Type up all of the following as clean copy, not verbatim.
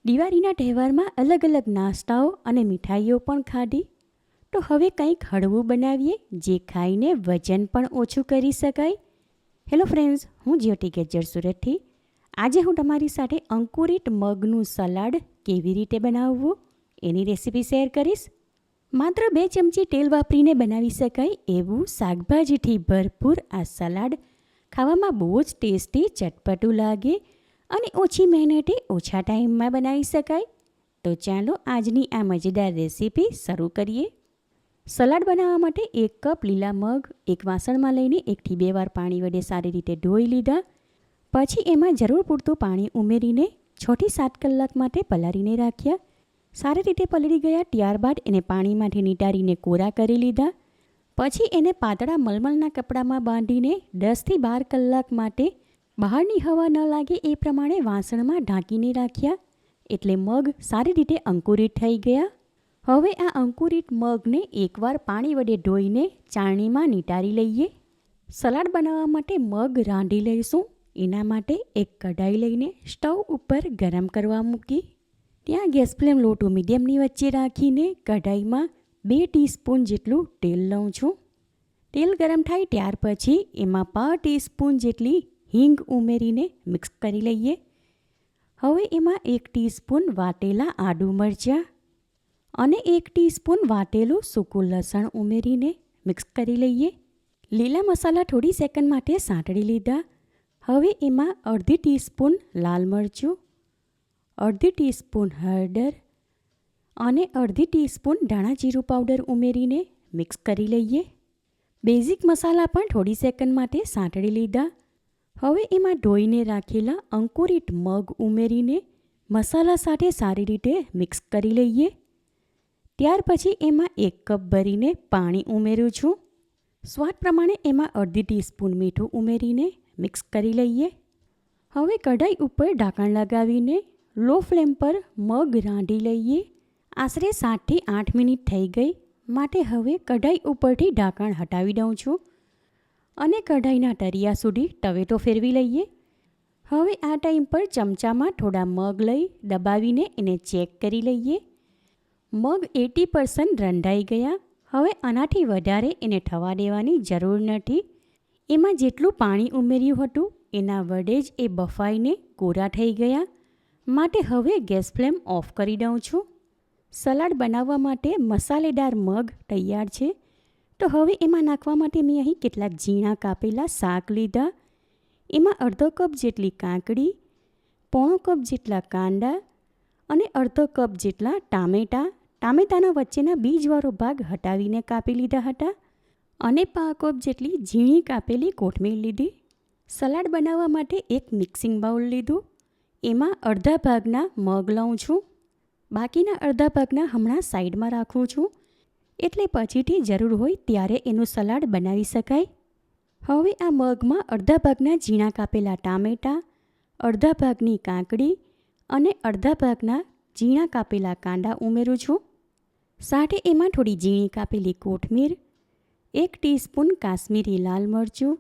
દિવાળીના તહેવારમાં અલગ અલગ નાસ્તાઓ અને મીઠાઈઓ પણ ખાધી, તો હવે કંઈક હળવું બનાવીએ જે ખાઈને વજન પણ ઓછું કરી શકાય. હેલો ફ્રેન્ડ્સ, હું જ્યોતિ ગેજર સુરતથી. આજે હું તમારી સાથે અંકુરિત મગનું સલાડ કેવી રીતે બનાવવું એની રેસીપી શેર કરીશ. માત્ર 2 ચમચી તેલ વાપરીને બનાવી શકાય એવું શાકભાજીથી ભરપૂર આ સલાડ ખાવામાં બહુ જ ટેસ્ટી, ચટપટું લાગે અને ઓછી મહેનતે ઓછા ટાઈમમાં બનાવી શકાય. તો ચાલો આજની આ મજેદાર રેસીપી શરૂ કરીએ. સલાડ બનાવવા માટે 1 કપ લીલા મગ એક વાસણમાં લઈને 1 થી 2 વાર પાણી વડે સારી રીતે ધોઈ લીધા. પછી એમાં જરૂર પૂરતું પાણી ઉમેરીને 6 થી 7 કલાક માટે પલાળીને રાખ્યા. સારી રીતે પલળી ગયા ત્યારબાદ એને પાણીમાંથી નીતારીને કોરા કરી લીધા. પછી એને પાતળા મલમલના કપડામાં બાંધીને 10 થી 12 કલાક માટે બહારની હવા ન લાગે એ પ્રમાણે વાસણમાં ઢાંકીને રાખ્યા. એટલે મગ સારી રીતે અંકુરિત થઈ ગયા. હવે આ અંકુરિત મગને એકવાર પાણી વડે ધોઈને ચાળણીમાં નીતારી લઈએ. સલાડ બનાવવા માટે મગ રાંધી લઈશું. એના માટે એક કઢાઈ લઈને સ્ટવ ઉપર ગરમ કરવા મૂકી. ત્યાં ગેસ ફ્લેમ લો ટુ મીડિયમની વચ્ચે રાખીને કઢાઈમાં 2 ટીસ્પૂન જેટલું તેલ લઉં છું. તેલ ગરમ થાય ત્યાર પછી એમાં 1/2 ટીસ્પૂન જેટલી હિંગ ઉમેરીને મિક્સ કરી લઈએ. હવે એમાં 1 ટીસ્પૂન વાટેલા આદુ મરચાં અને 1 ટીસ્પૂન વાટેલું સૂકું લસણ ઉમેરીને મિક્સ કરી લઈએ. લીલા મસાલા થોડી સેકન્ડ માટે સાંતળી લીધા. હવે એમાં અડધી ટીસ્પૂન લાલ મરચું, અડધી ટીસ્પૂન હળદર અને અડધી ટીસ્પૂન ધાણા જીરું પાવડર ઉમેરીને મિક્સ કરી લઈએ. બેઝિક મસાલા પણ થોડી સેકન્ડ માટે સાંતળી લીધા. હવે એમાં ધોઈને રાખેલા અંકુરિત મગ ઉમેરીને મસાલા સાથે સારી રીતે મિક્સ કરી લઈએ. ત્યાર પછી એમાં 1 કપ ભરીને પાણી ઉમેરું છું. સ્વાદ પ્રમાણે એમાં અડધી ટીસ્પૂન મીઠું ઉમેરીને મિક્સ કરી લઈએ. હવે કઢાઈ ઉપર ઢાંકણ લગાવીને લો ફ્લેમ પર મગ રાંધી લઈએ. આશરે 7 થી 8 મિનિટ થઈ ગઈ, માટે હવે કઢાઈ ઉપરથી ઢાંકણ હટાવી દઉં છું અને કઢાઈના તળિયા સુધી ટવેટો ફેરવી લઈએ. હવે આ ટાઈમ પર ચમચામાં થોડા મગ લઈ દબાવીને એને ચેક કરી લઈએ. મગ 80% રંધાઈ ગયા. હવે આનાથી વધારે એને થવા દેવાની જરૂર નથી. એમાં જેટલું પાણી ઉમેર્યું હતું એના વડે જ એ બફાઈને કોરા થઈ ગયા, માટે હવે ગેસ ફ્લેમ ઓફ કરી દઉં છું. સલાડ બનાવવા માટે મસાલેદાર મગ તૈયાર છે. તો હવે એમાં નાખવા માટે મેં અહીં કેટલાક ઝીણા કાપેલા શાક લીધા. એમાં અડધો કપ જેટલી કાકડી, પોણો કપ જેટલા કાંદા અને અડધો કપ જેટલા ટામેટાં. ટામેટાના વચ્ચેના બીજવાળો ભાગ હટાવીને કાપી લીધા હતા અને 1/2 કપ જેટલી ઝીણી કાપેલી કોથમીર લીધી. સલાડ બનાવવા માટે એક મિક્સિંગ બાઉલ લીધું. એમાં અડધા ભાગના મગ લઉં છું. બાકીના અડધા ભાગના હમણાં સાઈડમાં રાખું છું, એટલે પછીથી જરૂર હોય ત્યારે એનું સલાડ બનાવી શકાય. હવે આ મગમાં અડધા ભાગના ઝીણા કાપેલા ટામેટાં, અડધા ભાગની કાકડી અને અડધા ભાગના ઝીણા કાપેલા કાંદા ઉમેરું છું. સાથે એમાં થોડી ઝીણી કાપેલી કોથમીર, 1 ટીસ્પૂન કાશ્મીરી લાલ મરચું,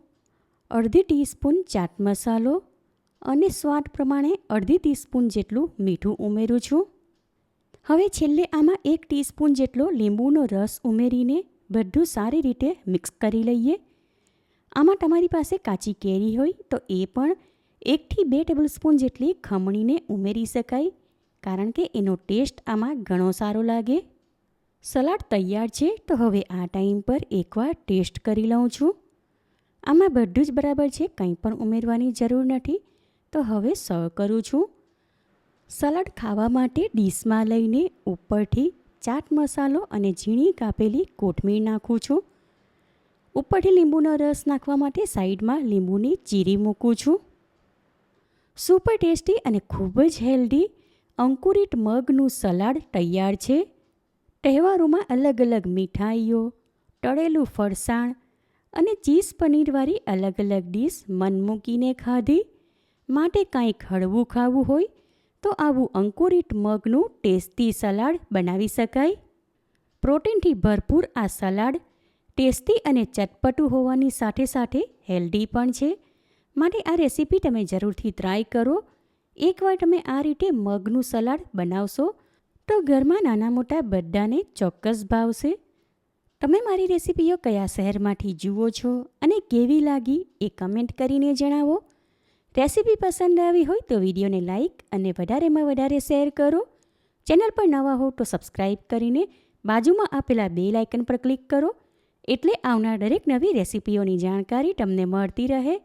અડધી ટીસ્પૂન ચાટ મસાલો અને સ્વાદ પ્રમાણે અડધી ટીસ્પૂન જેટલું મીઠું ઉમેરું છું. હવે છેલ્લે આમાં 1 ટીસ્પૂન જેટલો લીંબુનો રસ ઉમેરીને બધું સારી રીતે મિક્સ કરી લઈએ. આમાં તમારી પાસે કાચી કેરી હોય તો એ પણ 1 થી 2 ટેબલસ્પૂન જેટલી ખમણીને ઉમેરી શકાય, કારણ કે એનો ટેસ્ટ આમાં ઘણો સારો લાગે. સલાડ તૈયાર છે. તો હવે આ ટાઈમ પર એકવાર ટેસ્ટ કરી લઉં છું. આમાં બધું જ બરાબર છે, કંઈ પણ ઉમેરવાની જરૂર નથી. તો હવે સર્વ કરું છું. સલાડ ખાવા માટે ડીશમાં લઈને ઉપરથી ચાટ મસાલો અને ઝીણી કાપેલી કોથમીર નાખું છું. ઉપરથી લીંબુનો રસ નાખવા માટે સાઈડમાં લીંબુની ચીરી મૂકું છું. સુપર ટેસ્ટી અને ખૂબ જ હેલ્ધી અંકુરિત મગનું સલાડ તૈયાર છે. તહેવારોમાં અલગ અલગ મીઠાઈઓ, તળેલું ફરસાણ અને ચીઝ પનીરવાળી અલગ અલગ ડીશ મન મૂકીને ખાધી. માટે કાંઈક હળવું ખાવું હોય તો આવું અંકુરિત મગનું ટેસ્ટી સલાડ બનાવી શકાય. પ્રોટીનથી ભરપૂર આ સલાડ ટેસ્ટી અને ચટપટું હોવાની સાથે સાથે હેલ્ધી પણ છે. માટે આ રેસીપી તમે જરૂરથી ટ્રાય કરો. એકવાર તમે આ રીતે મગનું સલાડ બનાવશો તો ઘરમાં નાના મોટા બધાને ચોક્કસ ભાવશે. તમે મારી રેસીપીઓ કયા શહેરમાંથી જુઓ છો અને કેવી લાગી એ કમેન્ટ કરીને જણાવો. રેસીપી પસંદ આવી હોય તો વિડીયોને લાઇક અને વધારેમાં વધારે શેર કરો. ચેનલ પર નવા હો તો સબસ્ક્રાઈબ કરીને બાજુમાં આપેલા બેલ આઇકન પર ક્લિક કરો, એટલે આવનાર દરેક નવી રેસીપીઓની જાણકારી તમને મળતી રહે.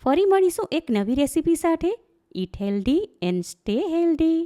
ફરી મળીશું એક નવી રેસીપી સાથે. Eat healthy and stay healthy.